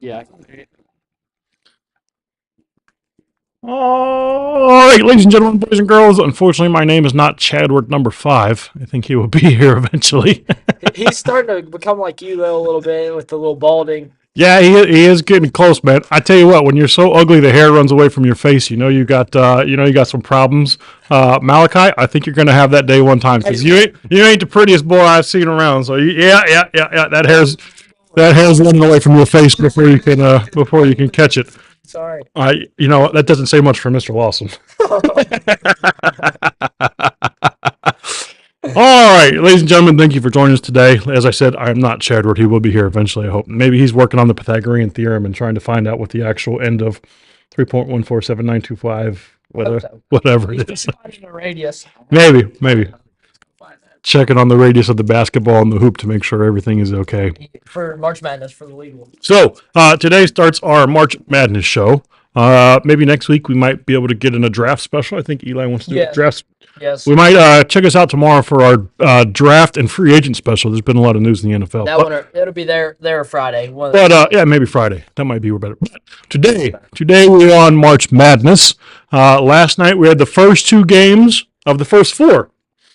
Yeah. All right, ladies and gentlemen, boys and girls. Unfortunately, my name is not Chadwick number 5. I think he will be here eventually. He's starting to become like you though a little bit with the little balding. Yeah, he is getting close, man. I tell you what, when you're so ugly, the hair runs away from your face. You got some problems. Malachi, I think you're gonna have that day one time because you ain't the prettiest boy I've seen around. So yeah. That hair's running away from your face before you can catch it. Sorry. That doesn't say much for Mr. Lawson. All right, ladies and gentlemen, thank you for joining us today. As I said, I am not Chadward. He will be here eventually, I hope. Maybe he's working on the Pythagorean theorem and trying to find out what the actual end of 3.147925, whatever it is. The radius. Maybe. Checking on the radius of the basketball and the hoop to make sure everything is okay. For March Madness, for the legal. So, today starts our March Madness show. Maybe next week we might be able to get in a draft special. I think Eli wants to do a draft. Yes. We might check us out tomorrow for our draft and free agent special. There's been a lot of news in the NFL. It'll be there Friday. Maybe Friday. That might be better. But today we're on March Madness. Last night we had the first 2 games of the first 4.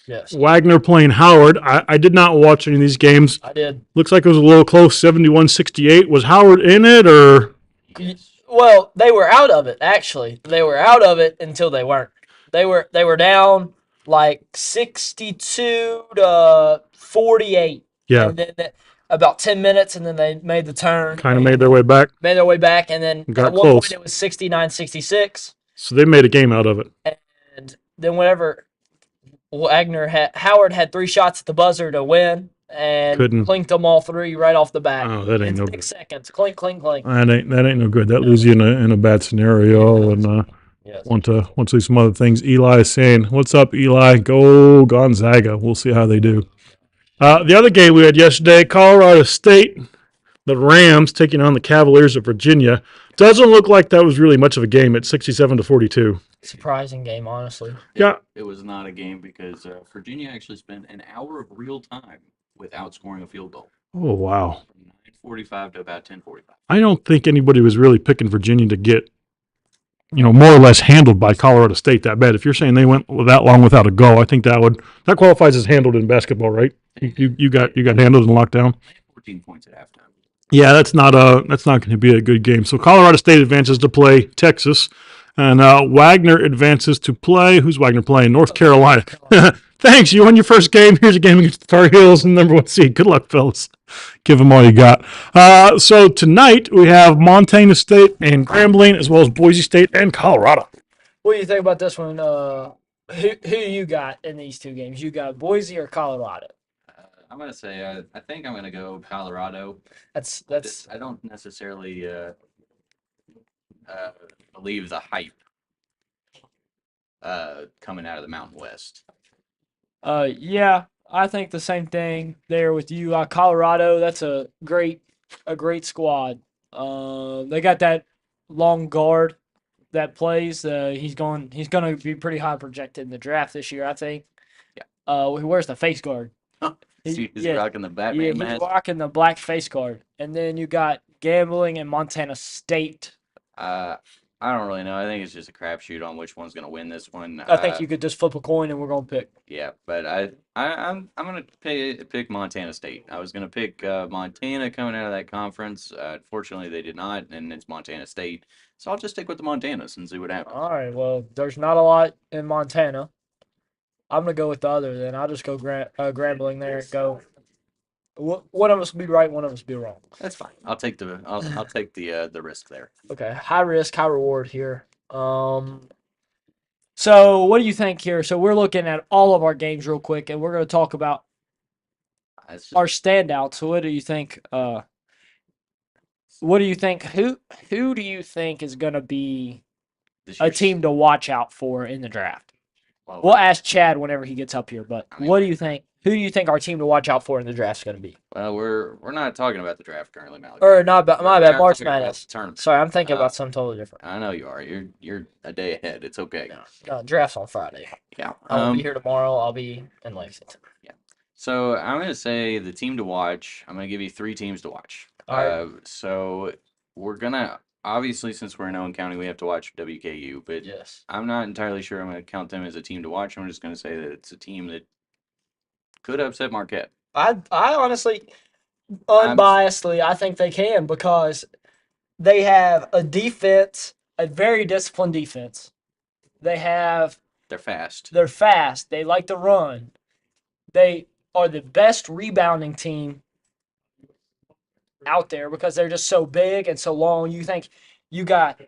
Yes. Wagner playing Howard. I did not watch any of these games. I did. Looks like it was a little close, 71-68. Was Howard in it or? Well, they were out of it, actually. They were out of it until they weren't. They were down like 62-48. Yeah. And then about 10 minutes, and then they made the turn. Kind of made their way back. And then Got at one close. point it was 69-66. So they made a game out of it. And then whenever Howard had 3 shots at the buzzer to win, and clinked them all 3 right off the bat. Oh, that ain't no 6 good. seconds. Clink, clink, clink. That ain't no good. That leaves you in a bad scenario, and want to see some other things. Eli is saying, "What's up, Eli? Go Gonzaga." We'll see how they do. The other game we had yesterday, Colorado State, the Rams taking on the Cavaliers of Virginia. Doesn't look like that was really much of a game at 67-42. Surprising game, honestly. It was not a game because Virginia actually spent an hour of real time without scoring a field goal. Oh, wow. From 9:45 to about 10:45. I don't think anybody was really picking Virginia to get, more or less handled by Colorado State that bad. If you're saying they went that long without a goal, I think that qualifies as handled in basketball, right? You got handled and locked down. 14 points at halftime. Yeah, that's not going to be a good game. So Colorado State advances to play Texas, and Wagner advances to play. Who's Wagner playing? North Carolina. Thanks. You won your first game. Here's a game against the Tar Heels and number 1 seed. Good luck, fellas. Give them all you got. So tonight we have Montana State and Grambling, as well as Boise State and Colorado. What do you think about this one? Who you got in these 2 games? You got Boise or Colorado? I'm gonna say I think I'm gonna go Colorado. That's. I don't necessarily believe the hype coming out of the Mountain West. Yeah, I think the same thing there with you. Colorado, that's a great squad. They got that long guard that plays. He's going to be pretty high projected in the draft this year, I think. Yeah. He wears the face guard. He's rocking the Batman he's mask. rocking the black face guard. And then you got Gambling and Montana State. I don't really know. I think it's just a crapshoot on which one's going to win this one. I think you could just flip a coin and we're going to pick. Yeah, but I'm going to pick Montana State. I was going to pick Montana coming out of that conference. Unfortunately, they did not, and it's Montana State. So I'll just stick with the Montanas and see what happens. All right. Well, there's not a lot in Montana. I'm going to go with the other then. I'll just go Grambling there and go. One of us will be right, one of us will be wrong. That's fine. I'll take the risk there. Okay. High risk, high reward here. So what do you think here? So we're looking at all of our games real quick, and we're going to talk about our standouts. So what do you think? What do you think? Who do you think is going to be a team to watch out for in the draft? We'll ask Chad whenever he gets up here, but what do you think? Who do you think our team to watch out for in the draft is going to be? Well, we're not talking about the draft currently, Malachi. Or not about my bad, March Madness. Tournament. Sorry, I'm thinking about something totally different. I know you are. You're a day ahead. It's okay. No, draft's on Friday. Yeah. I'll be here tomorrow. I'll be in Lexington. Yeah. So I'm going to say the team to watch. I'm going to give you 3 teams to watch. All right. So we're gonna obviously, since we're in Owen County, we have to watch WKU, but Yes. I'm not entirely sure I'm gonna count them as a team to watch. I'm just gonna say that it's a team that could upset Marquette. I honestly, I'm unbiasedly, I think they can because they have a defense, a very disciplined defense. They have, they're fast. they're fast. They like to run. They are the best rebounding team out there because they're just so big and so long. You think you got,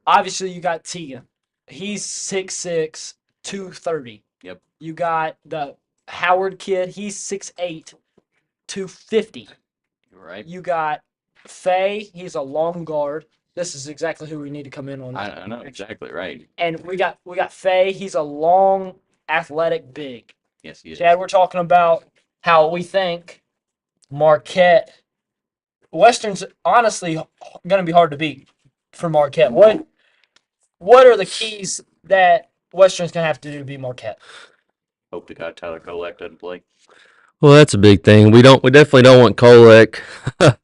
obviously, you got Tegan. He's 6'6", 230. Yep. You got the Howard kid. He's 6'8", 250. You're right. You got Faye. He's a long guard. This is exactly who we need to come in on. I know exactly right. And we got Faye. He's a long, athletic big. Yes, he is. Chad, we're talking about how we think Marquette. Western's honestly going to be hard to beat for Marquette. What are the keys that Western's going to have to do to beat Marquette? Hope to God Tyler Kolek doesn't play. Well, that's a big thing. We definitely don't want Kolek to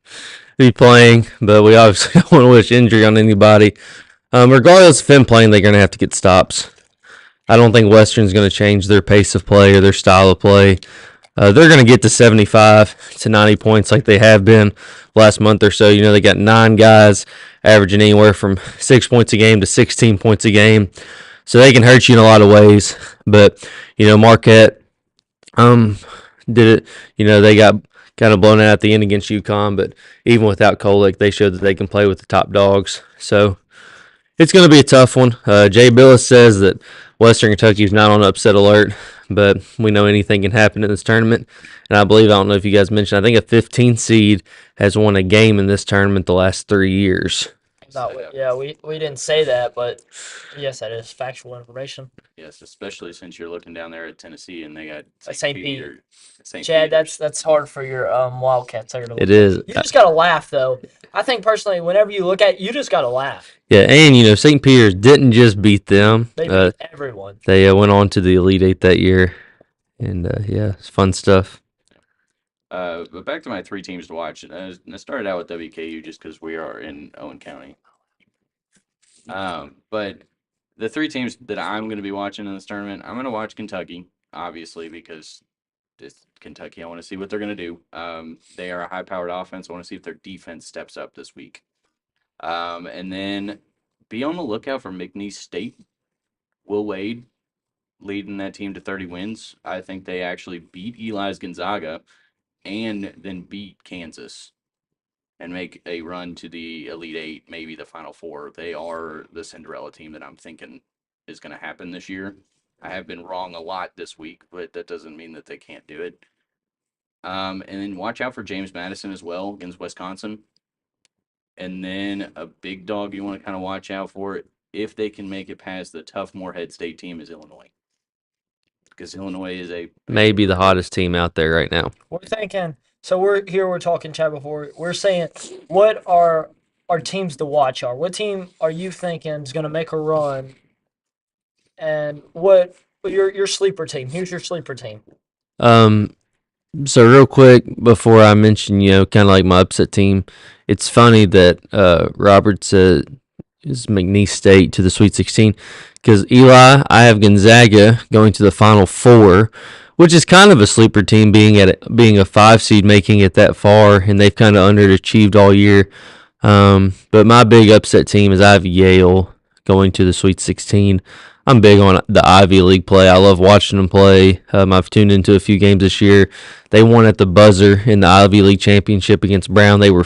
be playing, but we obviously don't want to wish injury on anybody. Regardless of him playing, they're going to have to get stops. I don't think Western's going to change their pace of play or their style of play. They're going to get to 75 to 90 points like they have been last month or so. You know, they got 9 guys averaging anywhere from 6 points a game to 16 points a game. So they can hurt you in a lot of ways. But, you know, Marquette did it. You know, they got kind of blown out at the end against UConn. But even without Kolek, they showed that they can play with the top dogs. So it's going to be a tough one. Jay Billis says that Western Kentucky is not on upset alert, but we know anything can happen in this tournament. And I believe, I don't know if you guys mentioned, I think a 15 seed has won a game in this tournament the last 3 years. Yeah, we didn't say that, but yes, that is factual information. Yes, especially since you're looking down there at Tennessee and they got St. Pete. St. Chad, Peter's. that's hard for your Wildcats there to look It is. You just gotta laugh though. I think personally, whenever you look at it, you just gotta laugh. Yeah, and, you know, St. Peter's didn't just beat them. They beat everyone. They went on to the Elite Eight that year. And, yeah, it's fun stuff. But back to my 3 teams to watch. I started out with WKU just because we are in Owen County. But the 3 teams that I'm going to be watching in this tournament, I'm going to watch Kentucky, obviously, because it's Kentucky. I want to see what they're going to do. They are a high-powered offense. I want to see if their defense steps up this week. And then be on the lookout for McNeese State. Will Wade leading that team to 30 wins. I think they actually beat Eli's Gonzaga and then beat Kansas and make a run to the Elite Eight, maybe the Final Four. They are the Cinderella team that I'm thinking is going to happen this year. I have been wrong a lot this week, but that doesn't mean that they can't do it. And then watch out for James Madison as well against Wisconsin. And then a big dog you want to kind of watch out for, if they can make it past the tough Morehead State team, is Illinois. Because Illinois is Maybe the hottest team out there right now. We're thinking. So we're talking, Chad, before. We're saying, what are our teams to watch? What team are you thinking is going to make a run? And what your sleeper team? Who's your sleeper team? So real quick before I mention, you know, kind of like my upset team, it's funny that Robert said is McNeese State to the Sweet 16 because Eli, I have Gonzaga going to the Final Four, which is kind of a sleeper team being a 5 seed making it that far, and they've kind of underachieved all year. But my big upset team is I have Yale going to the Sweet 16. I'm big on the Ivy League play. I love watching them play. I've tuned into a few games this year. They won at the buzzer in the Ivy League championship against Brown. They were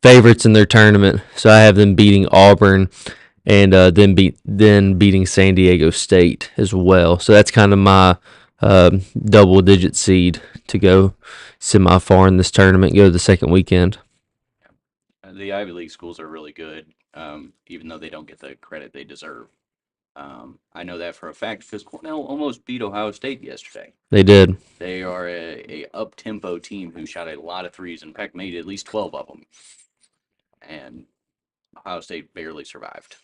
favorites in their tournament, so I have them beating Auburn and then beating San Diego State as well. So that's kind of my double-digit seed to go semi-far in this tournament, go to the second weekend. The Ivy League schools are really good, even though they don't get the credit they deserve. I know that for a fact because Cornell almost beat Ohio State yesterday. They did. They are a up-tempo team who shot a lot of threes. In fact, made at least 12 of them. And Ohio State barely survived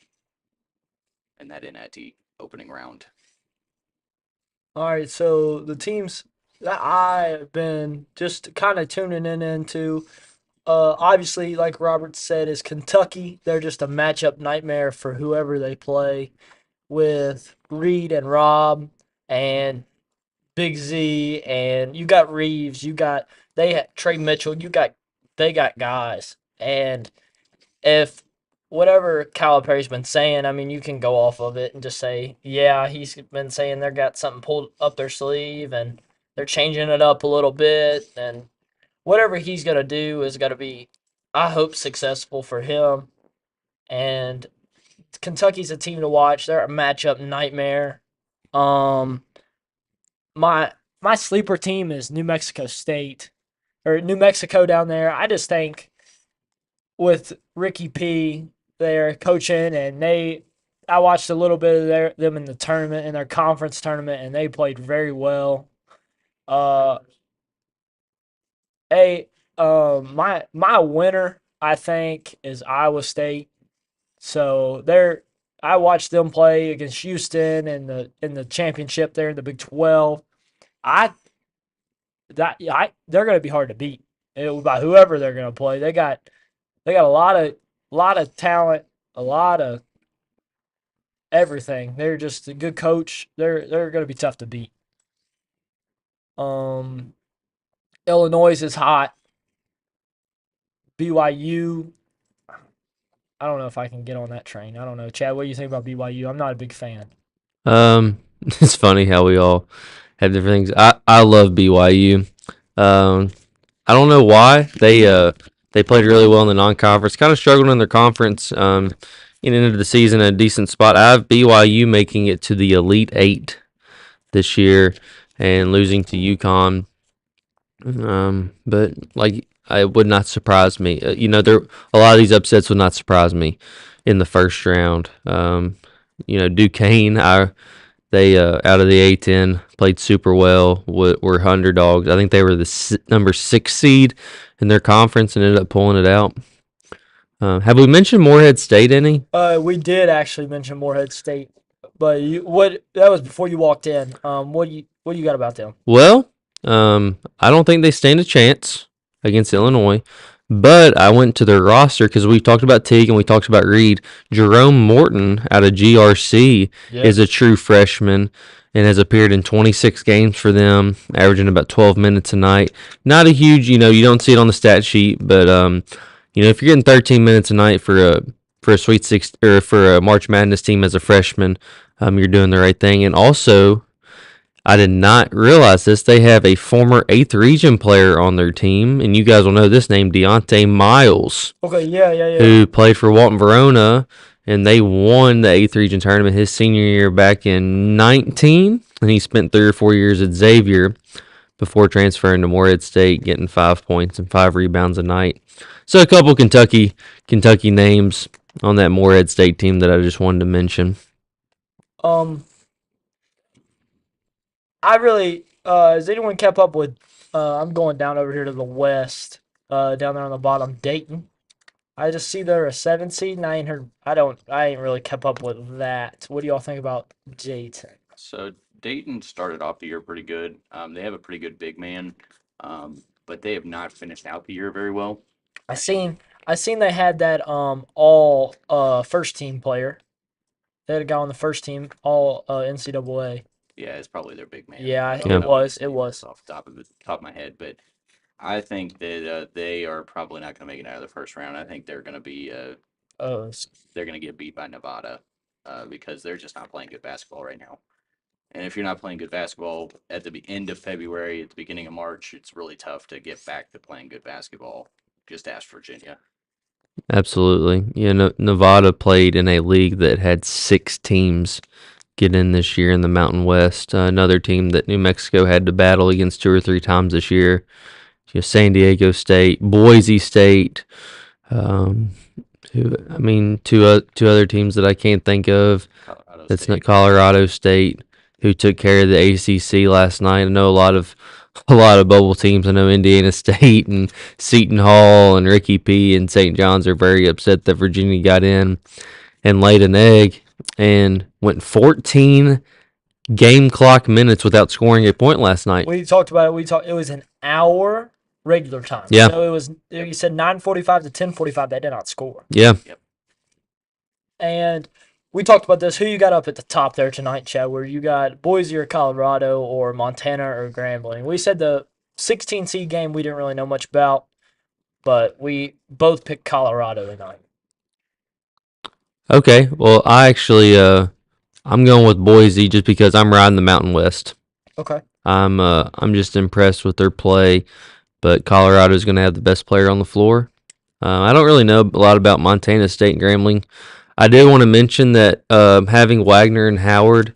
in that NIT opening round. All right, so the teams that I've been just kind of tuning into, obviously, like Robert said, is Kentucky. They're just a matchup nightmare for whoever they play with Reed and Rob and Big Z, and you got Reeves, you got they had Trey Mitchell, they got guys, and if whatever Calipari's been saying, I mean, you can go off of it and just say, yeah, he's been saying they got something pulled up their sleeve and they're changing it up a little bit, and whatever he's gonna do is gonna be, I hope, successful for him. And Kentucky's a team to watch. They're a matchup nightmare. Um, my my sleeper team is New Mexico State or New Mexico down there. I just think with Ricky P, they're coaching, and I watched a little bit of them in the tournament, in their conference tournament, and they played very well. Uh, a my winner, I think, is Iowa State. So I watched them play against Houston in the championship there in the Big 12. I they're going to be hard to beat by whoever they're going to play. They got a lot of talent, a lot of everything. They're just a good coach. They're going to be tough to beat. Um, Illinois is hot. BYU, I don't know if I can get on that train. I don't know. Chad, what do you think about BYU? I'm not a big fan. It's funny how we all have different things. I love BYU. I don't know why they played really well in the non-conference. Kind of struggled in their conference. In into the season a decent spot. I have BYU making it to the Elite Eight this year and losing to UConn. But like it would not surprise me. There a lot of these upsets would not surprise me in the first round. Duquesne, they out of the A10 played super well. Were underdogs. I think they were the number 6 seed in their conference and ended up pulling it out. Have we mentioned Morehead State any? We did actually mention Morehead State, but that was before you walked in. What do you got about them? Well, I don't think they stand a chance against Illinois, but I went to their roster because we talked about Teague and we talked about Reed. Jerome Morton out of GRC is a true freshman and has appeared in 26 games for them, averaging about 12 minutes a night. Not a huge, you don't see it on the stat sheet, but if you're getting 13 minutes a night for a Sweet Six or for a March Madness team as a freshman, you're doing the right thing. And also, I did not realize this. They have a former 8th region player on their team, and you guys will know this name, Deontay Miles. Okay, yeah. Who played for Walton Verona, and they won the 8th region tournament his senior year back in 19, and he spent 3 or 4 years at Xavier before transferring to Morehead State, getting 5 points and 5 rebounds a night. So a couple Kentucky names on that Morehead State team that I just wanted to mention. I really has anyone kept up with I'm going down over here to the west, down there on the bottom, Dayton. I just see they're a 7 seed, and I ain't really kept up with that. What do y'all think about Dayton? So Dayton started off the year pretty good. They have a pretty good big man, but they have not finished out the year very well. I seen they had that all first team player. They had a guy on the first team, all NCAA. Yeah, it's probably their big man. Yeah, it was. Off the top of my head, but I think that they are probably not going to make it out of the first round. I think they're going to be they're going to get beat by Nevada because they're just not playing good basketball right now. And if you're not playing good basketball at the end of February, at the beginning of March, it's really tough to get back to playing good basketball. Just ask Virginia. Absolutely. Nevada played in a league that had 6 teams get in this year in the Mountain West. Another team that New Mexico had to battle against 2 or 3 times this year. San Diego State, Boise State. Two other teams that I can't think of. That's not Colorado State, who took care of the ACC last night. I know a lot of bubble teams. I know Indiana State and Seton Hall and Ricky P and St. John's are very upset that Virginia got in and laid an egg and went 14 game clock minutes without scoring a point last night. We talked about it. It was an hour regular time. Yeah. So it was, you said 9:45 to 10:45. They did not score. Yeah. And we talked about this. Who you got up at the top there tonight, Chad? Where you got Boise or Colorado or Montana or Grambling? We said the 16 seed game we didn't really know much about, but we both picked Colorado tonight. Okay. Well, I actually I'm going with Boise just because I'm riding the Mountain West. Okay. I'm just impressed with their play, but Colorado's going to have the best player on the floor. I don't really know a lot about Montana State and Grambling. I did want to mention that having Wagner and Howard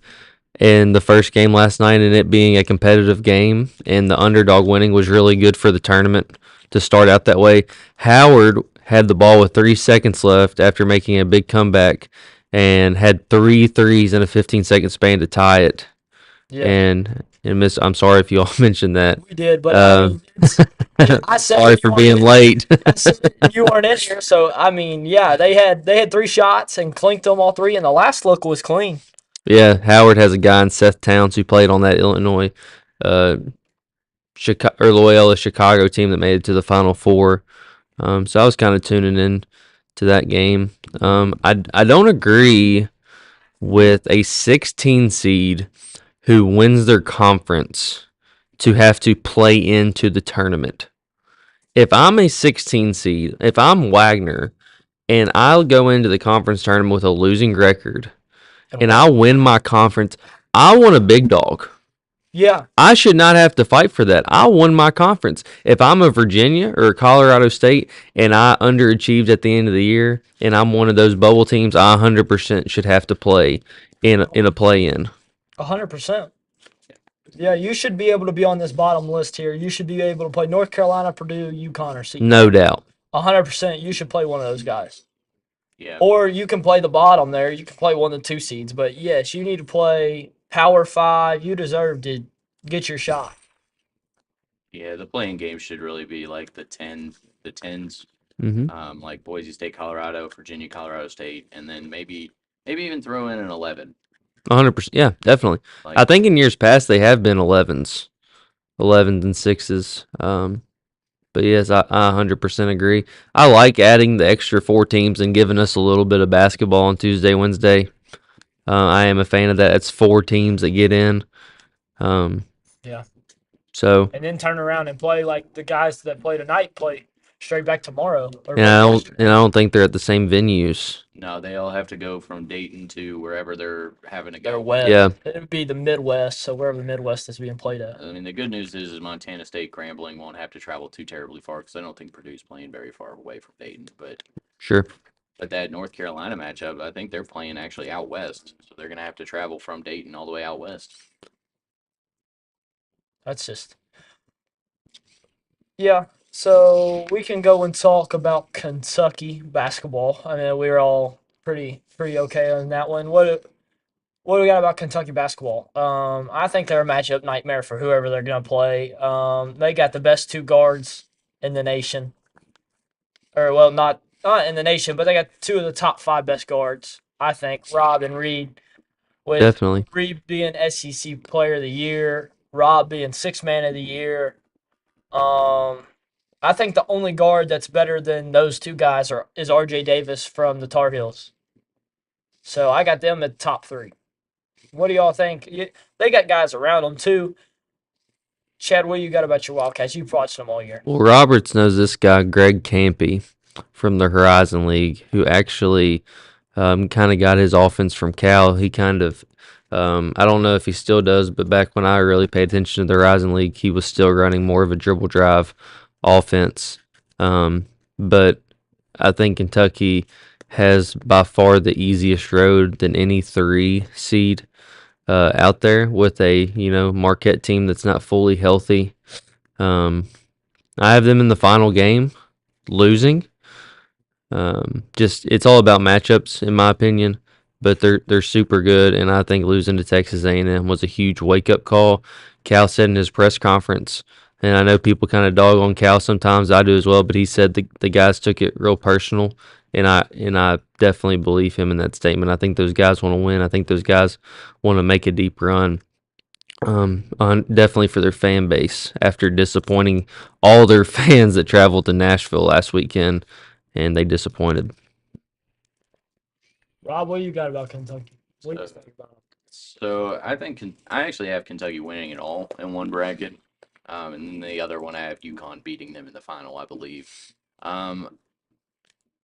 in the first game last night and it being a competitive game and the underdog winning was really good for the tournament to start out that way. Howard had the ball with 3 seconds left after making a big comeback and had 3 threes in a 15-second span to tie it. Yeah. And I'm sorry if you all mentioned that. We did, but I mean, I said sorry for being late. I said you weren't in here, so I mean, yeah, they had 3 shots and clinked them all 3, and the last look was clean. Yeah, Howard has a guy in Seth Towns who played on that Illinois, Loyola Chicago team that made it to the Final Four. So I was kind of tuning in to that game. I don't agree with a 16 seed who wins their conference to have to play into the tournament. If I'm a 16 seed, if I'm Wagner, and I'll go into the conference tournament with a losing record, and I'll win my conference, I want a big dog. Yeah. I should not have to fight for that. I won my conference. If I'm a Virginia or a Colorado State and I underachieved at the end of the year and I'm one of those bubble teams, I 100% should have to play in a play-in. 100%. Yeah, you should be able to be on this bottom list here. You should be able to play North Carolina, Purdue, UConn, or Seton. No doubt. 100%. You should play one of those guys. Yeah. Or you can play the bottom there. You can play one of the 2 seeds. But yes, you need to play Power 5. You deserve to get your shot. Yeah, the playing game should really be like the 10s, Mm-hmm. like Boise State, Colorado, Virginia, Colorado State, and then maybe even throw in an 11. 100%. Yeah, definitely. Like, I think in years past they have been 11s and 6s. But yes, I 100% agree. I like adding the extra 4 teams and giving us a little bit of basketball on Tuesday, Wednesday. I am a fan of that. It's 4 teams that get in. Yeah. So. And then turn around and play like the guys that play tonight play straight back tomorrow. And I don't think they're at the same venues. no, they all have to go from Dayton to wherever they're having to They're go. west. Yeah. It would be the Midwest, so wherever the Midwest is being played at. I mean, the good news is Montana State Grambling won't have to travel too terribly far because I don't think Purdue's playing very far away from Dayton. But Sure. that North Carolina matchup, I think they're playing actually out west, so they're gonna have to travel from Dayton all the way out west. That's just. Yeah, so we can go and talk about Kentucky basketball. I mean, we were all pretty okay on that one. What do we got about Kentucky basketball? I think they're a matchup nightmare for whoever they're gonna play. They got the best 2 guards in the nation, or well, not in the nation, but they got 2 of the top 5 best guards. I think Rob and Reed. With Definitely. Reed being SEC Player of the Year, Rob being 6th Man of the Year. I think the only guard that's better than those 2 guys is RJ Davis from the Tar Heels. So I got them at top 3. What do y'all think? They got guys around them too. Chad, what do you got about your Wildcats? You've watched them all year. Well, Roberts knows this guy, Greg Campy, from the Horizon League, who actually kind of got his offense from Cal. He kind of, I don't know if he still does, but back when I really paid attention to the Horizon League, he was still running more of a dribble drive offense. But I think Kentucky has by far the easiest road than any 3 seed out there with a Marquette team that's not fully healthy. I have them in the final game losing. Just it's all about matchups in my opinion, but they're super good, and I think losing to Texas A&M was a huge wake up call. Cal said in his press conference, and I know people kind of dog on Cal sometimes, I do as well, but he said the guys took it real personal, and I definitely believe him in that statement. I think those guys want to win. I think those guys want to make a deep run. Definitely for their fan base after disappointing all their fans that traveled to Nashville last weekend, and they disappointed. Rob, what do you got about Kentucky? What do you So, think about 'em? so I think I actually have Kentucky winning it all in one bracket, and then the other one I have UConn beating them in the final, I believe. Um,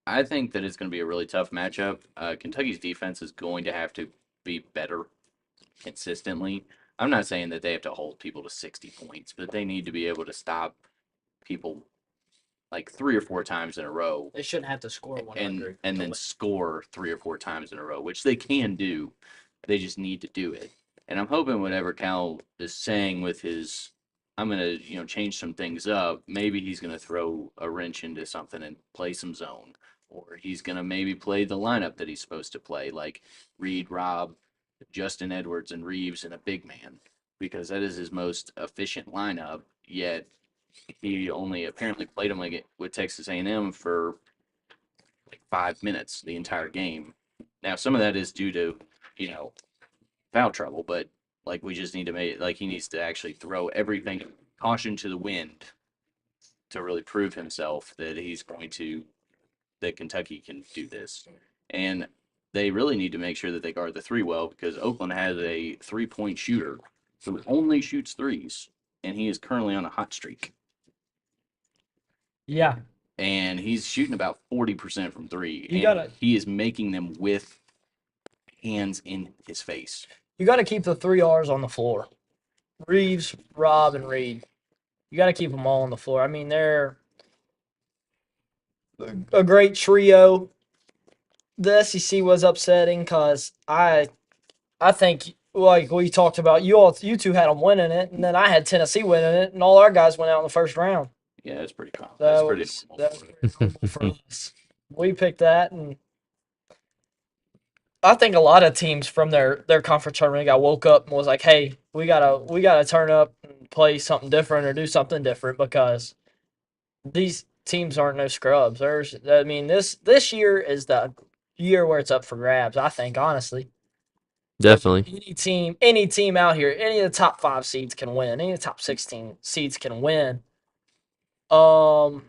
I think that it's going to be a really tough matchup. Kentucky's defense is going to have to be better consistently. I'm not saying that they have to hold people to 60 points, but they need to be able to stop people like 3 or 4 times in a row They shouldn't have to score and 100 and to then win. score 3 or 4 times in a row, which they can do. They just need to do it. And I'm hoping whatever Cal is saying with his, I'm gonna change some things up. Maybe he's gonna throw a wrench into something and play some zone, or he's gonna maybe play the lineup that he's supposed to play, like Reed, Robb, Justin Edwards, and Reeves, and a big man, because that is his most efficient lineup. Yet he only apparently played him like with Texas A&M for like 5 minutes the entire game. Now some of that is due to you know foul trouble, but like we just need to make like he needs to actually throw everything caution to the wind to really prove himself that he's going to that Kentucky can do this. And they really need to make sure that they guard the three well because Oakland has a 3-point shooter who only shoots threes, and he is currently on a hot streak. Yeah, And he's shooting about 40% from three, you and gotta he is making them with hands in his face. you gotta keep the 3 R's on the floor. Reeves, Robb, and Reed. You gotta keep them all on the floor. I mean, they're a great trio. The SEC was upsetting because I think like we talked about, you two had them winning it, and then I had Tennessee winning it, and all our guys went out in the first round. Yeah, that's pretty common. That That's pretty was normal. that was pretty normal for us. We picked that, and I think a lot of teams from their conference tournament got woke up and was like, "Hey, we gotta turn up and play something different or do something different because these teams aren't no scrubs." I mean, this year is the year where it's up for grabs. I think honestly, Definitely. any team out here, any of the top 5 seeds can win. Any of the top 16 seeds can win. Um,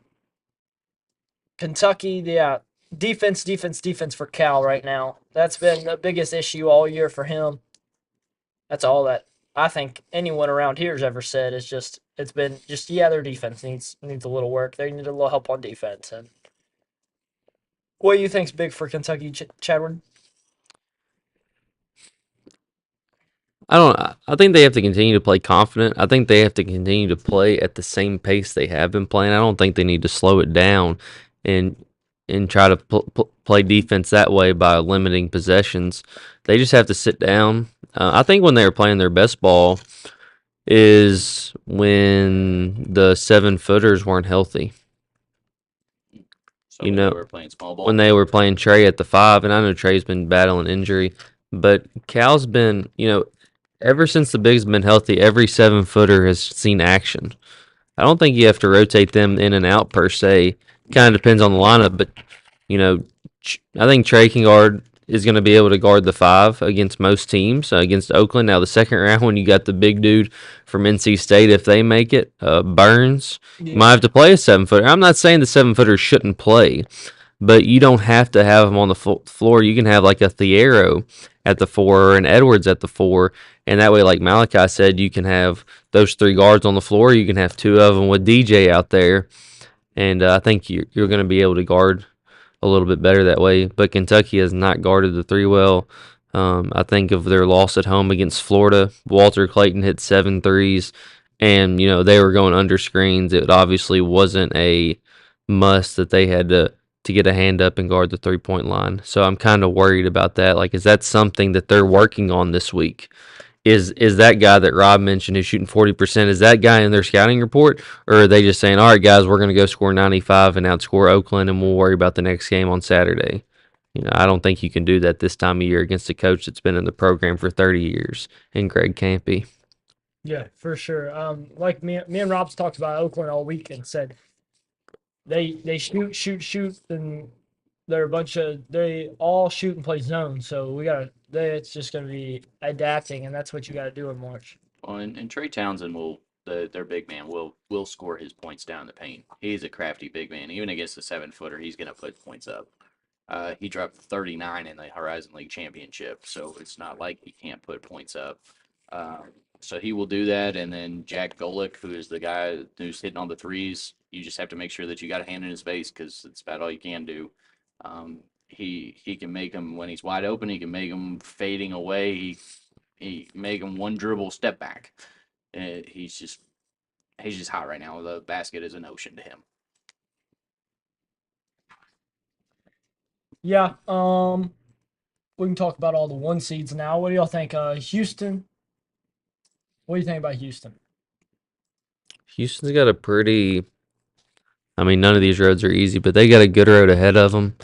Kentucky, yeah, defense, defense, defense for Cal right now. That's been the biggest issue all year for him. That's all that I think anyone around here has ever said. It's been just their defense needs a little work. They need a little help on defense. And what do you think's big for Kentucky, Chadward? I think they have to continue to play confident. I think they have to continue to play at the same pace they have been playing. I don't think they need to slow it down and try to play defense that way by limiting possessions. They just have to sit down. I think when they were playing their best ball is when the 7-footers weren't healthy. So You when they know, were playing small ball, when they were playing Trey at the 5, and I know Trey's been battling injury, but Cal's been, ever since the Big's been healthy, every 7-footer has seen action. I don't think you have to rotate them in and out per se. Kind of depends on the lineup, but you know, I think Trey can guard is going to be able to guard the 5 against most teams. Against Oakland, now the second round when you got the big dude from NC State, if they make it, Burns, you might have to play a 7-footer. I'm not saying the 7-footers shouldn't play, but you don't have to have them on the floor. You can have like a Thiero at the 4 or an Edwards at the 4, and that way, like Malachi said, you can have those 3 guards on the floor. You can have 2 of them with DJ out there, and I think you're going to be able to guard a little bit better that way. But Kentucky has not guarded the 3 well. I think of their loss at home against Florida, Walter Clayton hit 7 threes, and they were going under screens. It obviously wasn't a must that they had to get a hand up and guard the 3-point line. So I'm kind of worried about that. Like, is that something that they're working on this week? Is that guy that Rob mentioned who's shooting 40%? Is that guy in their scouting report, or are they just saying, "All right, guys, we're going to go score 95 and outscore Oakland, and we'll worry about the next game on Saturday"? I don't think you can do that this time of year against a coach that's been in the program for 30 years, and Greg Campy. Yeah, for sure. Like me and Rob's talked about Oakland all week and said they shoot, and they all shoot and play zone. So it's just gonna be adapting, and that's what you got to do in March. Well, and Trey Townsend their big man will score his points down the paint. He's a crafty big man. Even against a 7-footer, he's gonna put points up. He dropped 39 in the Horizon League Championship, so it's not like he can't put points up. So he will do that. And then Jack Golick, who is the guy who's hitting all the threes, you just have to make sure that you got a hand in his face because it's about all you can do. He can make them when he's wide open. He can make them fading away. He can make them one dribble step back. He's just hot right now. The basket is an ocean to him. Yeah. We can talk about all the 1 seeds now. What do y'all think? Houston. What do you think about Houston? Houston's got a pretty. I mean, none of these roads are easy, but they got a good road ahead of them.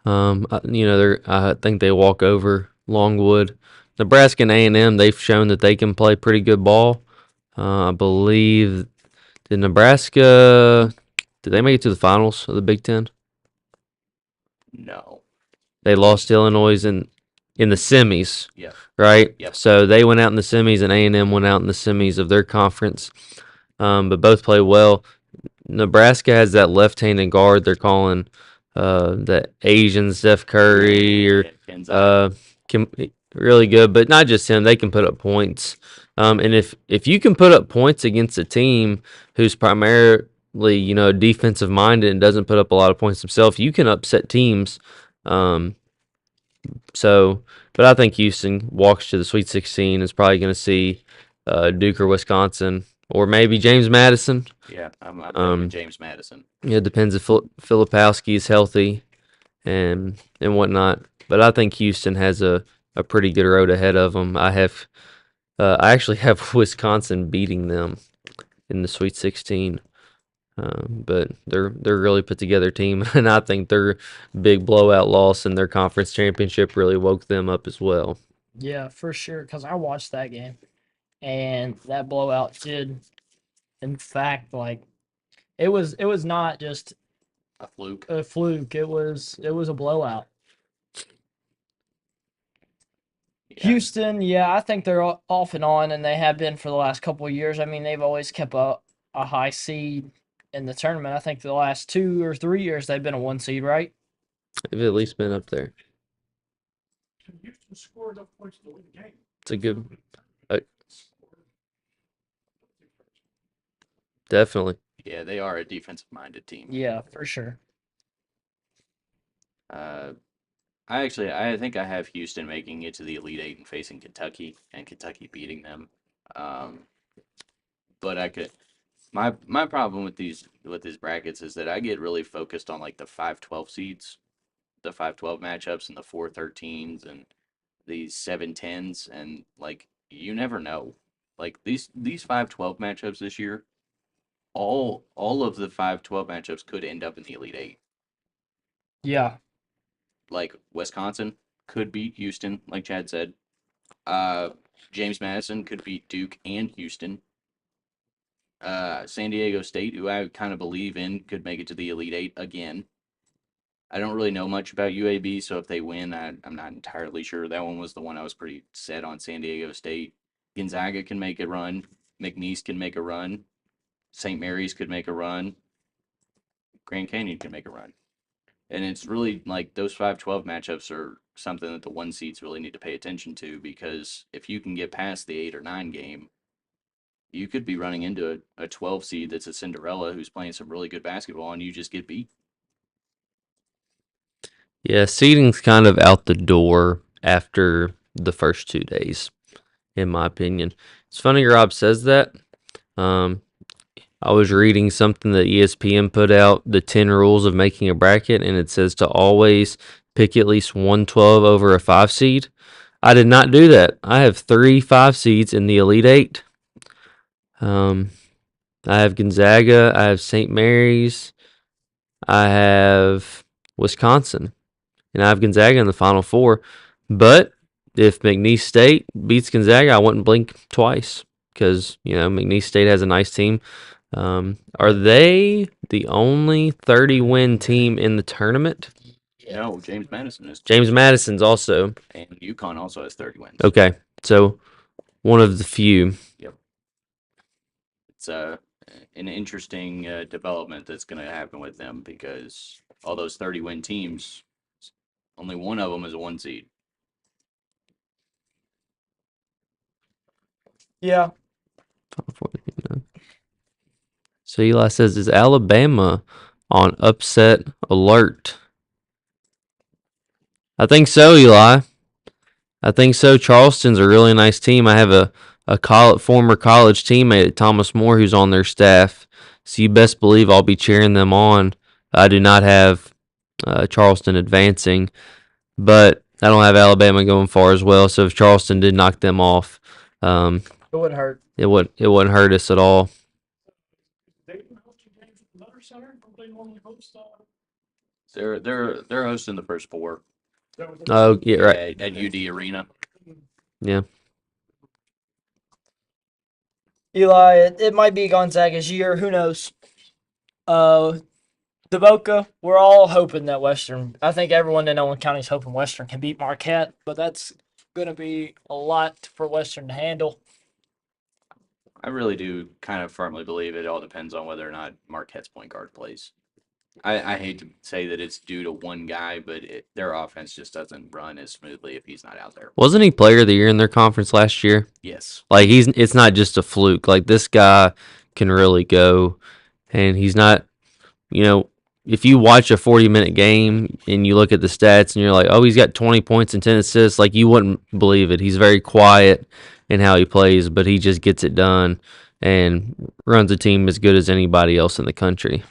I think they walk over Longwood. Nebraska and A&M, they've shown that they can play pretty good ball. I believe did they make it to the finals of the Big Ten? No. They lost to Illinois in the semis. Yeah. Right? Yep. So they went out in the semis and A&M went out in the semis of their conference. But both play well. Nebraska has that left-handed guard they're calling the Asian Steph Curry or really good, but not just him. They can put up points. And if you can put up points against a team who's primarily defensive minded and doesn't put up a lot of points themselves, you can upset teams. But I think Houston walks to the Sweet 16 is probably going to see Duke or Wisconsin or maybe James Madison. Yeah, I'm thinking James Madison. Yeah, it depends if Filipowski is healthy and whatnot. But I think Houston has a pretty good road ahead of them. I actually have Wisconsin beating them in the Sweet 16. But they're a really put together team, and I think their big blowout loss in their conference championship really woke them up as well. Yeah, for sure. Because I watched that game, and that blowout did, in fact, it was not just a fluke. It was a blowout. Yeah. Houston, yeah, I think they're off and on, and they have been for the last couple of years. I mean, they've always kept a high seed in the tournament. I think the last 2 or 3 years they've been a 1 seed, right? They've at least been up there. Houston scored enough points to win the game. It's a good, definitely. Yeah, they are a defensive-minded team. Yeah, for sure. I think I have Houston making it to the Elite Eight and facing Kentucky, and Kentucky beating them. But my problem with these brackets is that I get really focused on like the 5-12 seeds, the 5-12 matchups, and the 4-13s, and these 7-10s, and like you never know. Like these 5-12 matchups this year, all of the 5-12 matchups could end up in the Elite Eight. Yeah. Like Wisconsin could beat Houston, like Chad said. James Madison could beat Duke and Houston. San Diego State, who I kind of believe in, could make it to the Elite Eight again. I don't really know much about UAB, so if they win, I'm not entirely sure. That one was the one I was pretty set on. San Diego State. Gonzaga can make a run. McNeese can make a run. St. Mary's could make a run. Grand Canyon can make a run. And it's really like those 5-12 matchups are something that the 1 seeds really need to pay attention to, because if you can get past the 8 or 9 game, you could be running into a 12 seed that's a Cinderella who's playing some really good basketball, and you just get beat. Yeah, seeding's kind of out the door after the first 2 days, in my opinion. It's funny Rob says that. I was reading something that ESPN put out, the 10 rules of making a bracket, and it says to always pick at least 112 over a 5 seed. I did not do that. I have 3 5 seeds in the Elite Eight. I have Gonzaga, I have St. Mary's, I have Wisconsin, and I have Gonzaga in the Final Four. But if McNeese State beats Gonzaga, I wouldn't blink twice because, McNeese State has a nice team. Are they the only 30-win team in the tournament? No, James Madison is. James Madison's also. And UConn also has 30 wins. Okay, so one of the few. It's an interesting development that's going to happen with them because all those 30-win teams, only one of them is a 1 seed. Yeah. So Eli says, is Alabama on upset alert? I think so, Eli. I think so. Charleston's a really nice team. I have a former college teammate at Thomas More who's on their staff. So you best believe I'll be cheering them on. I do not have Charleston advancing, but I don't have Alabama going far as well. So if Charleston did knock them off, It wouldn't hurt. it wouldn't hurt us at all. They're hosting the first 4. Oh yeah, right. At UD Arena. Yeah. Eli, it might be Gonzaga's year. Who knows? The Boca, we're all hoping that Western. I think everyone in Owen County is hoping Western can beat Marquette, but that's going to be a lot for Western to handle. I really do kind of firmly believe it all depends on whether or not Marquette's point guard plays. I hate to say that it's due to one guy, but their offense just doesn't run as smoothly if he's not out there. Wasn't he player of the year in their conference last year? Yes. Like it's not just a fluke. Like this guy can really go, and he's not. If you watch a 40-minute game and you look at the stats and you're like, oh, he's got 20 points and 10 assists, like you wouldn't believe it. He's very quiet in how he plays, but he just gets it done and runs a team as good as anybody else in the country.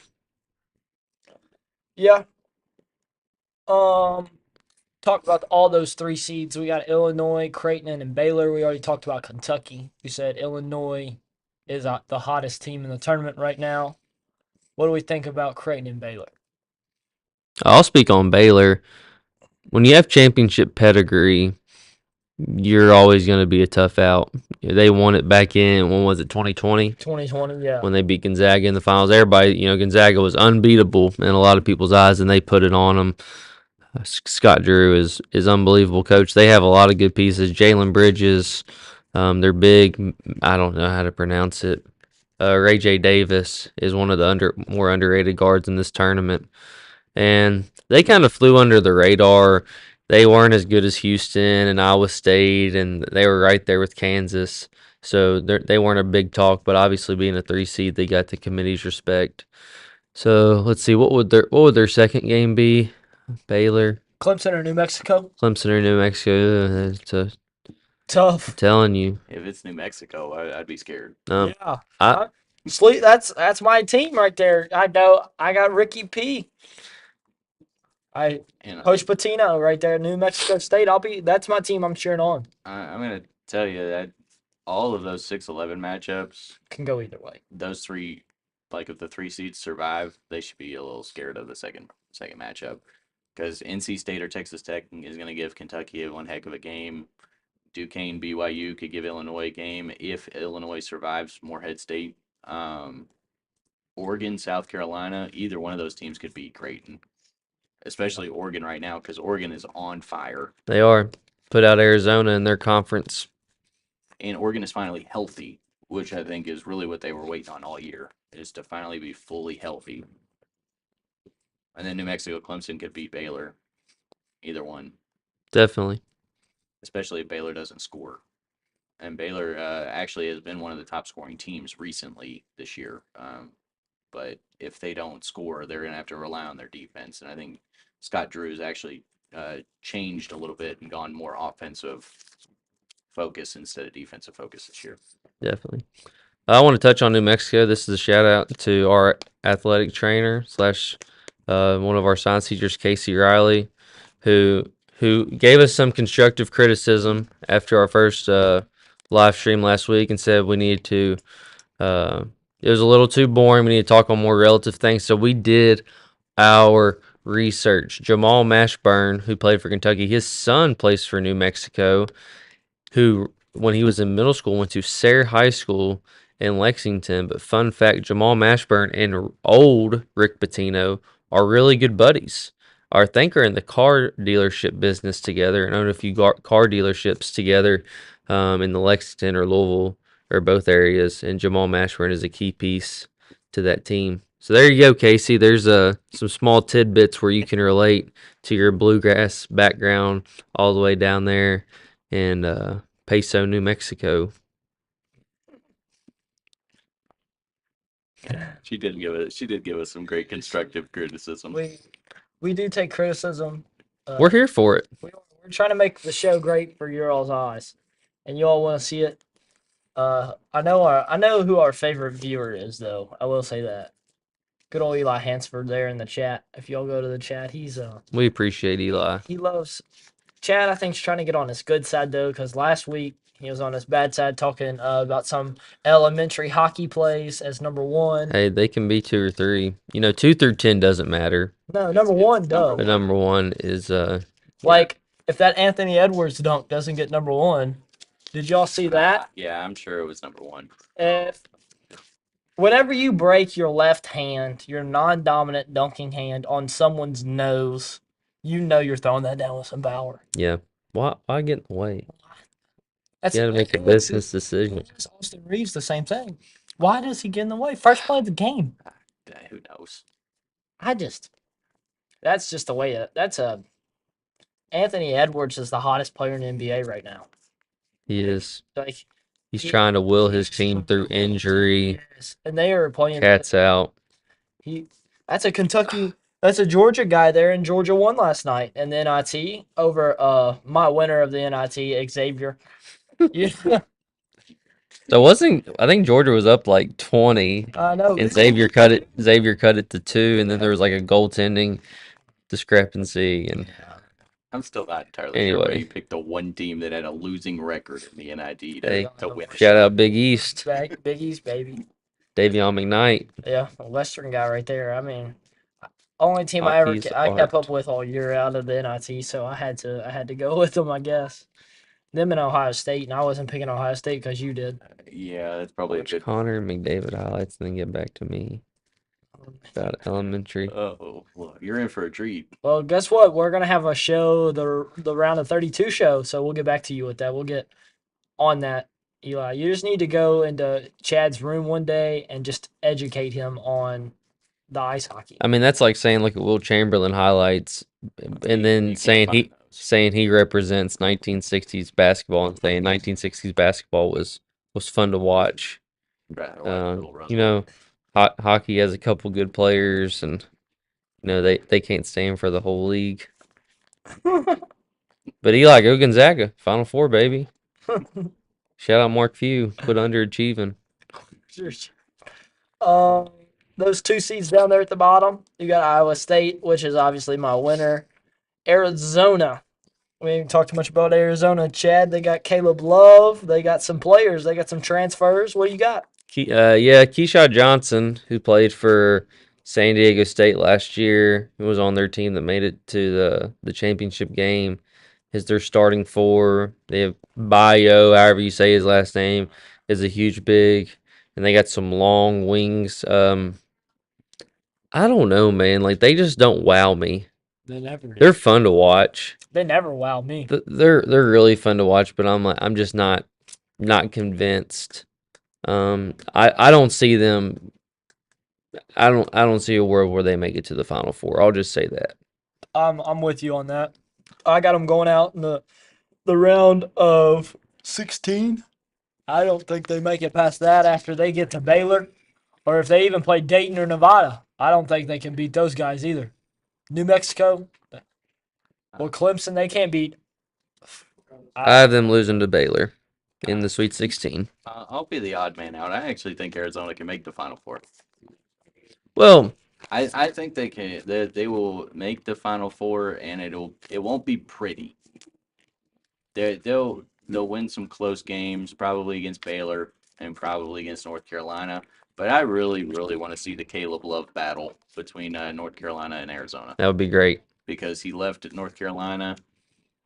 Yeah. Talk about all those 3 seeds. We got Illinois, Creighton, and Baylor. We already talked about Kentucky. We said Illinois is the hottest team in the tournament right now. What do we think about Creighton and Baylor? I'll speak on Baylor. When you have championship pedigree, you're always going to be a tough out. They won it back in, when was it, 2020? 2020, yeah. When they beat Gonzaga in the finals. Everybody, Gonzaga was unbeatable in a lot of people's eyes, and they put it on them. Scott Drew is unbelievable coach. They have a lot of good pieces. Jalen Bridges, they're big. I don't know how to pronounce it. Ray J. Davis is one of the more underrated guards in this tournament. And they kind of flew under the radar. They weren't as good as Houston and Iowa State, and they were right there with Kansas. So they weren't a big talk, but obviously being a 3 seed, they got the committee's respect. So let's see, what would their second game be? Baylor, Clemson or New Mexico? Clemson or New Mexico. It's Tough. I'm telling you. If it's New Mexico, I'd be scared. Yeah. Sleep. That's my team right there. I know. I got Ricky P. Coach Patino right there, New Mexico State. That's my team I'm cheering on. I'm gonna tell you that all of those 6-11 matchups can go either way. Those 3, like if the 3 seeds survive, they should be a little scared of the second matchup, because NC State or Texas Tech is gonna give Kentucky one heck of a game. Duquesne, BYU could give Illinois a game if Illinois survives Morehead State. Oregon, South Carolina, either one of those teams could beat Creighton. Especially Oregon right now, because Oregon is on fire. They are. Put out Arizona in their conference. And Oregon is finally healthy, which I think is really what they were waiting on all year, is to finally be fully healthy. And then New Mexico, Clemson could beat Baylor. Either one. Definitely. Especially if Baylor doesn't score. And Baylor actually has been one of the top scoring teams recently this year. But if they don't score, they're going to have to rely on their defense. And I think Scott Drew's actually changed a little bit and gone more offensive focus instead of defensive focus this year. Definitely. I want to touch on New Mexico. This is a shout out to our athletic trainer / one of our science teachers, Casey Riley, who gave us some constructive criticism after our first live stream last week and said we needed to. It was a little too boring. We need to talk on more relative things. So we did our research. Jamal Mashburn, who played for Kentucky, his son plays for New Mexico, who, when he was in middle school, went to Sayre High School in Lexington. But fun fact, Jamal Mashburn and old Rick Pitino are really good buddies. I think are in the car dealership business together and own a few car dealerships together. in the Lexington or Louisville or both areas, and Jamal Mashburn is a key piece to that team. So there you go, Casey. There's some small tidbits where you can relate to your bluegrass background all the way down there in Peso, New Mexico. She did give us some great constructive criticism. We do take criticism. We're here for it. We're trying to make the show great for your all's eyes, and you all want to see it. I know who our favorite viewer is, though. I will say that. Good old Eli Hansford there in the chat. If y'all go to the chat, We appreciate Eli. he loves Chad. I think is trying to get on his good side though, because last week he was on his bad side talking about some elementary hockey plays as number one. Hey, they can be 2 or 3. 2 through 10 doesn't matter. No, number one does. But number 1 is Like if that Anthony Edwards dunk doesn't get number one, did y'all see that? Yeah, I'm sure it was number 1. If whenever you break your left hand, your non-dominant dunking hand on someone's nose, you know you're throwing that down with some power. yeah. Why get in the way? That's You got to make a business decision. Austin Reeves the same thing. Why does he get in the way? First play of the game. Who knows? That's just the way that's a. Anthony Edwards is the hottest player in the NBA right now. He is. Like He's trying to will his team through injury. yes, and they are playing. Cats out. That's a Georgia guy there, and Georgia won last night in the NIT over my winner of the NIT, Xavier. Yeah, So I think Georgia was up like 20, I know. and Xavier cut it to 2, and then there was like a goaltending discrepancy, and I'm still not entirely sure why anyway, you picked the one team that had a losing record in the NIT Hey, to win. shout out Big East, Big East, baby. Davion McKnight. Yeah, a Western guy right there. I mean, only team I Hockey's kept art. up with all year out of the NIT, so I had to go with them, I guess. Them in Ohio State, and I wasn't picking Ohio State because you did. Yeah, that's probably a Watch good. Connor McDavid highlights, and then get back to me about elementary. Oh, well, you're in for a treat. Well, guess what? We're gonna have a show, the round of 32 show. So we'll get back to you with that. We'll get on that, Eli. You just need to go into Chad's room one day and just educate him on the ice hockey. I mean, that's like saying look at Will Chamberlain highlights, and then You can't saying find those. saying he represents 1960s basketball, and saying 1960s basketball was fun to watch. Right, or Little Run. Hockey has a couple good players, and they can't stand for the whole league. But Eli, go Gonzaga, Final Four, baby. Shout out Mark Few, quit underachieving. Those 2 seeds down there at the bottom. You got Iowa State, which is obviously my winner. Arizona. We ain't talked too much about Arizona, Chad. They got Caleb Love. They got some players. They got some transfers. What do you got? Keyshawn Johnson, who played for San Diego State last year, who was on their team that made it to the championship game, is their starting 4. They have Bayo, however you say his last name, is a huge big, and they got some long wings. I don't know, man. Like they just don't wow me. They're fun to watch. They never wow me. They're really fun to watch, but I'm just not convinced. I don't see them. I don't see a world where they make it to the Final Four. I'll just say that. I'm with you on that. I got them going out in the round of 16. I don't think they make it past that after they get to Baylor, or if they even play Dayton or Nevada. I don't think they can beat those guys either. New Mexico, well, Clemson, they can't beat. I have them losing to Baylor in the Sweet 16. I'll be the odd man out. I actually think Arizona can make the Final Four. Well, I think they can. They will make the Final Four, and it won't be pretty. They'll win some close games, probably against Baylor and probably against North Carolina. But I really, really want to see the Caleb Love battle between North Carolina and Arizona, that would be great. because he left at North Carolina,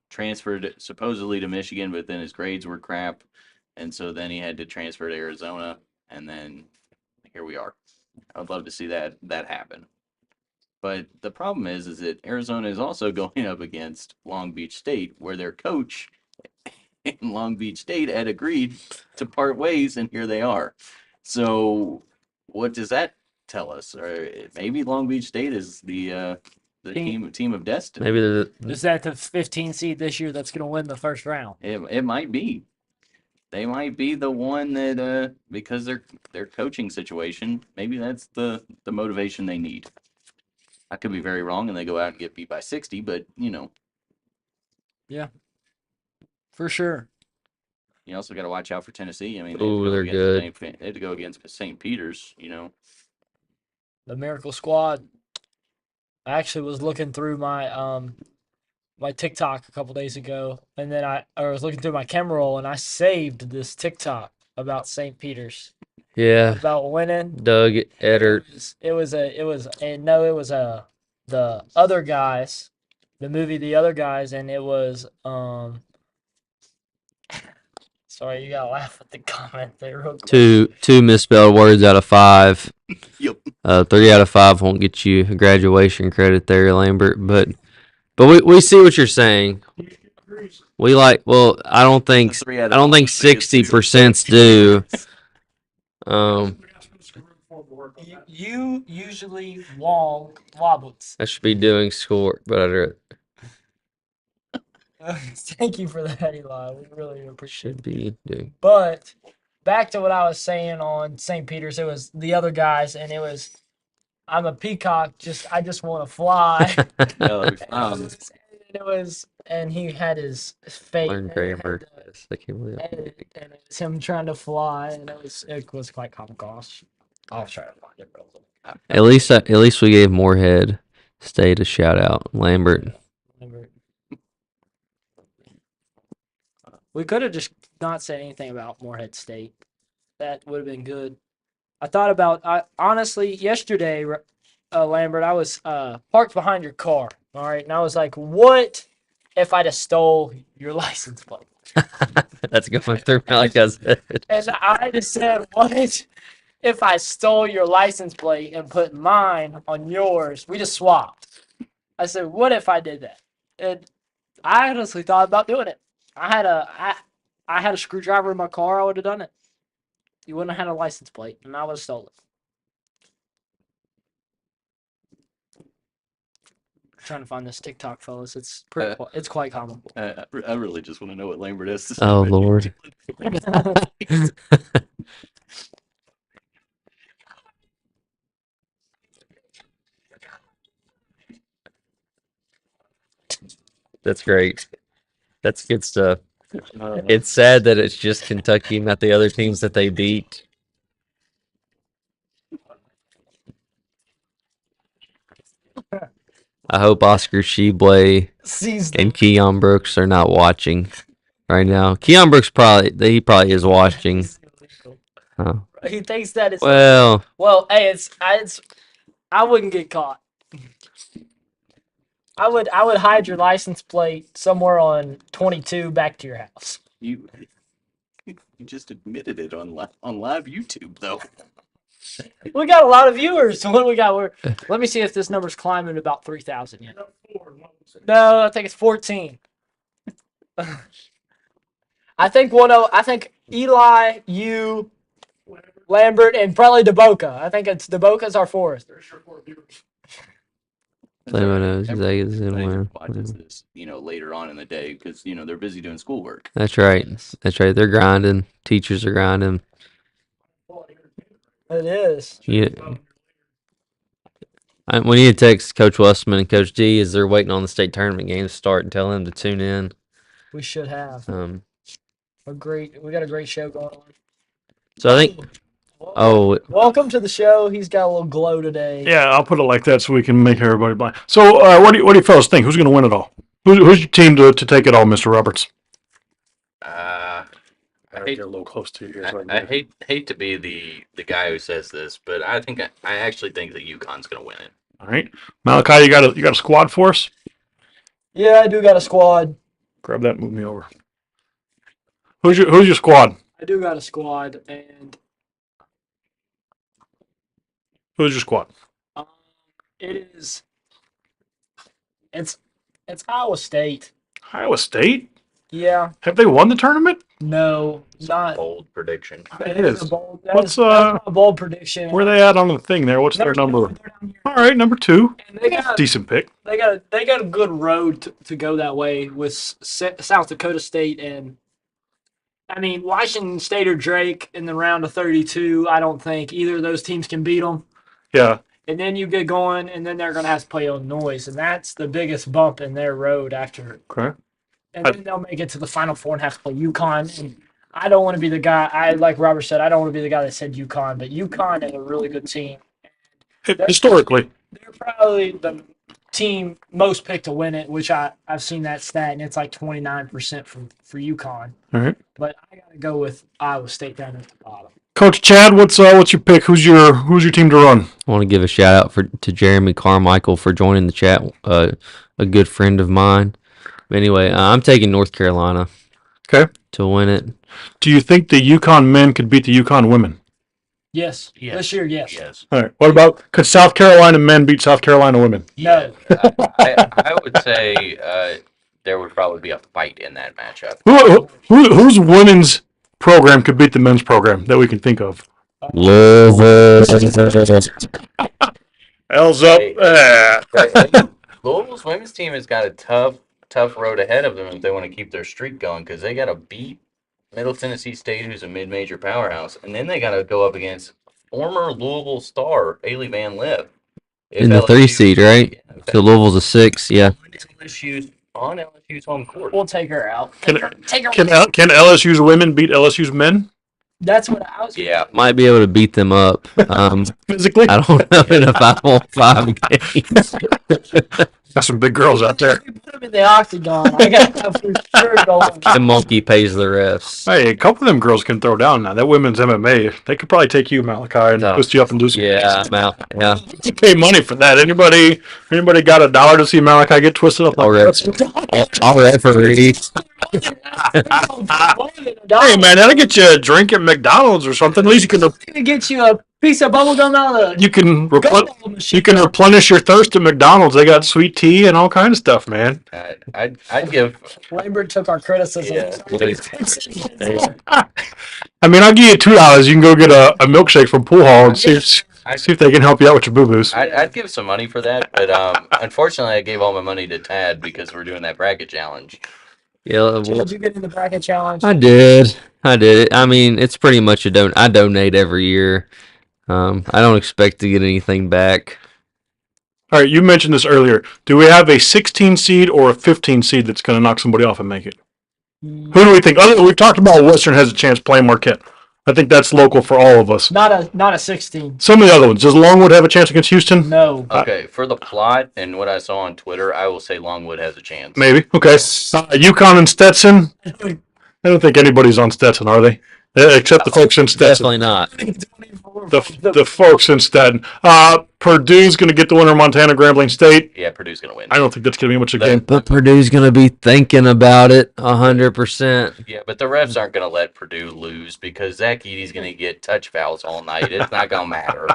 transferred supposedly to Michigan, but then his grades were crap, and so then he had to transfer to Arizona, and then here we are. I would love to see that happen. But the problem is that Arizona is also going up against Long Beach State, where their coach and Long Beach State had agreed to part ways, and here they are. So, what does that tell us? Or maybe Long Beach State is the team of destiny. Maybe Is that the 15 seed this year that's going to win the first round? It might be. They might be the one that because their coaching situation, maybe that's the motivation they need. I could be very wrong, and they go out and get beat by 60, but Yeah, for sure. you also got to watch out for Tennessee. I mean, Ooh, they're good. They had to go against St. Peter's. The Miracle Squad. I actually was looking through my TikTok a couple days ago, and then I was looking through my camera roll, and I saved this TikTok about St. Peter's Yeah, about winning. Doug Eddert. It was the Other Guys, the movie The Other Guys, and it was Sorry, you gotta laugh at the comment there real quick. Two misspelled words out of 5. Yep. 3 out of 5 won't get you graduation credit there, Lambert. But we see what you're saying. We well, I don't think 60%'s due. You usually wobbles. I should be doing schoolwork, but I do. Thank you for that, Eli. We really appreciate Should be doing. But back to what I was saying on St. Peter's, it was The Other Guys, and it was I'm a peacock, I just want to fly. And it was, and he had his face. Learn grammar. I can't believe And it was him trying to fly, and it was quite comical. I'll try to find it real quick. At least we gave Moorhead State a shout out, Lambert. We could have just not said anything about Moorhead State. That would have been good. Honestly, yesterday, Lambert, I was parked behind your car, all right? And I was like, what if I just stole your license plate? That's going through Malachi's head. And I just said, what if I stole your license plate and put mine on yours? We just swapped. I said, what if I did that? And I honestly thought about doing it. I had a screwdriver in my car. I would have done it. You wouldn't have had a license plate, and I would have stolen it. I'm trying to find this TikTok, fellas. It's it's quite comical. I really just want to know what Lambert has to say. Oh, Lord. That's great. That's good stuff. It's sad that it's just Kentucky, not the other teams that they beat. I hope Oscar Sheboy and Keon Brooks are not watching right now. Keon Brooks probably is watching. Oh. He thinks that it's well. Hey, I wouldn't get caught. I would hide your license plate somewhere on 22 back to your house. You just admitted it on live YouTube though. We got a lot of viewers. So what do we got? Let me see if this number's climbing to about 3,000 yet. No, I think it's 14. I think Eli, you, Lambert, and probably DeBoca. I think it's DeBoca's our fourth. Watches this, later on in the day because they're busy doing schoolwork. That's right. They're grinding. Teachers are grinding. It is. Yeah. We need to text Coach Westman and Coach D as they're waiting on the state tournament game to start and tell them to tune in. We should have. We got a great show going on. So I think. Welcome to the show. He's got a little glow today. Yeah, I'll put it like that so we can make everybody blind. So, what do you fellas think? Who's going to win it all? Who's your team to take it all, Mr. Roberts? I hate, get a little close to you. I hate to be the guy who says this, but I actually think that UConn's going to win it. All right, Malachi, you got a squad for us? Yeah, I do got a squad. Grab that, and move me over. Who's your squad? I do got a squad, and who's your squad? It's Iowa State. Iowa State? Yeah. Have they won the tournament? No. It's a Not. bold prediction. It is. A bold, What's that's my bold prediction. where are they at on the thing there? What's their number? They're down here. All right, number 2. And they got Decent pick. they got a good road to go that way with South Dakota State and I mean Washington State or Drake in the round of 32. I don't think either of those teams can beat them. Yeah. And then you get going, and then they're going to have to play Illinois, and that's the biggest bump in their road after. Okay. And then they'll make it to the Final Four and have to play UConn. And I don't want to be the guy. Like Robert said, I don't want to be the guy that said UConn, but UConn is a really good team. Historically. They're probably the team most picked to win it, which I've seen that stat, and it's like 29% for UConn. All right. But I got to go with Iowa State down at the bottom. Coach Chad, what's your pick? Who's your team to run? I want to give a shout out to Jeremy Carmichael for joining the chat. A good friend of mine. Anyway, I'm taking North Carolina. Okay. To win it. Do you think the UConn men could beat the UConn women? Yes. This year, yes. Yes. All right. What about could South Carolina men beat South Carolina women? No. I would say there would probably be a fight in that matchup. Whose women's program could beat the men's program that we can think of? Louisville. L's up. Louisville's women's team has got a tough road ahead of them if they want to keep their streak going because they got to beat Middle Tennessee State, who's a mid-major powerhouse, and then they got to go up against former Louisville star Ailey Van Lip. In the 3 seed, right? Yeah, So Louisville's a 6, yeah. on LSU's home court. We'll take her out. Can Take her. can LSU's women beat LSU's men That's what I was. Yeah. Might be able to beat them up. physically? I don't know in a 5-on-5 game. Got some big girls out there. We put them in the octagon. I got that for sure going. The monkey pays the refs. Hey, a couple of them girls can throw down now. That women's MMA, they could probably take you, Malachi, and No. twist you up and do some. Yeah, I'm out. Yeah. You pay money for that. Anybody got $1 to see Malachi get twisted up? All right. All referee. Hey man, that'll get you a drink at McDonald's or something. At least you can Gonna get you a piece of bubble gum out of the you can gumball machine. you can replenish your thirst at McDonald's. They got sweet tea and all kind of stuff, man. I'd give Lambert took our criticism. Yeah. I mean, I'll give you $2. You can go get a milkshake from Pool Hall and see if they can help you out with your boo-boos. I'd give some money for that, but unfortunately, I gave all my money to Tad because we're doing that bracket challenge. Yeah, well, Did you get in the bracket challenge? I did. I mean, it's pretty much I donate every year. I don't expect to get anything back. All right, you mentioned this earlier. Do we have a 16 seed or a 15 seed that's going to knock somebody off and make it? Who do we think? We've talked about Western has a chance playing Marquette. I think that's local for all of us. Not a 16. Some of the other ones. Does Longwood have a chance against Houston? No. Okay, for the plot and what I saw on Twitter, I will say Longwood has a chance. Maybe. Okay. UConn and Stetson. I don't think anybody's on Stetson, are they? Except the folks in Stetson. Definitely not. The folks in Stetson. Purdue's going to get the winner of Montana Grambling State. Yeah, Purdue's going to win. I don't think that's going to be much of a game. But Purdue's going to be thinking about it 100%. Yeah, but the refs aren't going to let Purdue lose because Zach Edey's going to get touch fouls all night. It's not going to matter.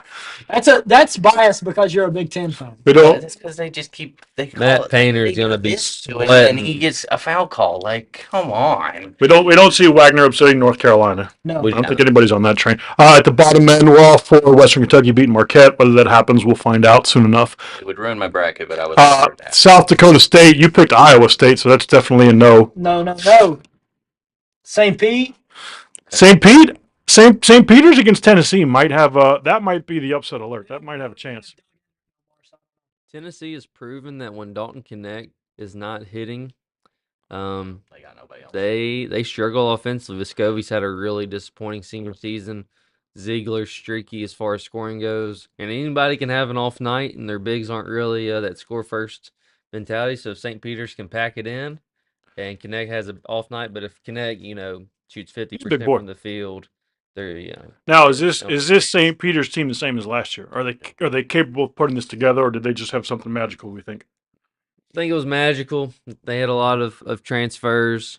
That's biased because you're a Big Ten fan. We don't. It's because they just keep. Matt Painter's going to be and sweating. he gets a foul call. Like, come on. We don't see Wagner upsetting North Carolina. No. I don't think anybody's on that train. At the bottom end, we're all for Western Kentucky beating Marquette. Whether that happens, we'll find out soon enough. It would ruin my bracket, but I would prefer that. South Dakota State, you picked Iowa State, so that's definitely a no. No. St. Pete? St. Peter's against Tennessee might have that might be the upset alert. That might have a chance. Tennessee has proven that when Dalton Connect is not hitting, They got nobody else. they struggle offensively. Vescovi's had a really disappointing senior season. Ziegler's streaky as far as scoring goes. And anybody can have an off night, and their bigs aren't really that score first mentality. So if St. Peter's can pack it in, and Connect has an off night, but if Connect, shoots 50% boy. from the field, they're Now, is this St. Peter's team the same as last year? Are they capable of putting this together, or did they just have something magical, we think? I think it was magical. They had a lot of transfers.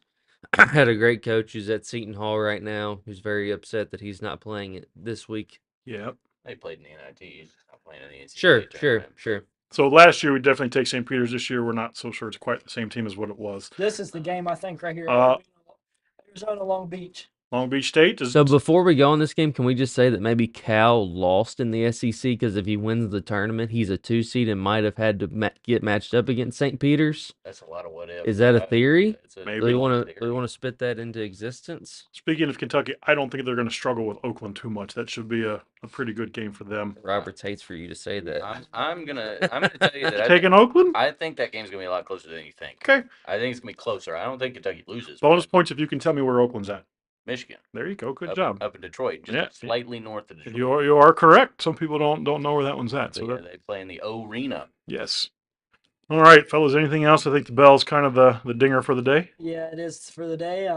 Had a great coach who's at Seton Hall right now, who's very upset that he's not playing it this week. Yeah. They played in the NIT. He's not playing in the NCAA Sure. tournament. So last year we definitely take St. Peter's. This year we're not so sure it's quite the same team as what it was. This is the game I think right here. Arizona Long Beach. Long Beach State is So before we go on this game, can we just say that maybe Cal lost in the SEC because if he wins the tournament, he's a 2 seed and might have had to get matched up against St. Peter's? That's a lot of what if. Is that a theory? Maybe. Do we want to spit that into existence? Speaking of Kentucky, I don't think they're going to struggle with Oakland too much. That should be a pretty good game for them. Roberts hates for you to say that. I'm gonna tell you that Taking Oakland? I think that game's gonna be a lot closer than you think. Okay. I think it's gonna be closer. I don't think Kentucky loses. Bonus points if you can tell me where Oakland's at. Michigan. There you go. Good up, job. Up in Detroit, just slightly north of Detroit. You are correct. Some people don't know where that one's at. So they play in the arena. Yes. All right, fellas. Anything else? I think the bell's kind of the dinger for the day. Yeah, it is for the day.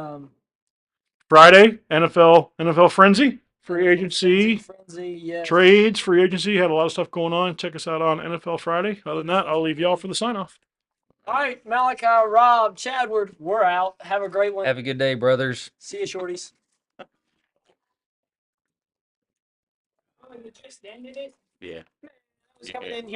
Friday, NFL Frenzy, free agency, Frenzy, yes. trades, free agency. Had a lot of stuff going on. Check us out on NFL Friday. Other than that, I'll leave y'all for the sign off. All right, Malachi, Rob, Chadward, we're out. Have a great one. Have a good day, brothers. See you, shorties. Oh, you just ended it? Yeah. I was coming in here.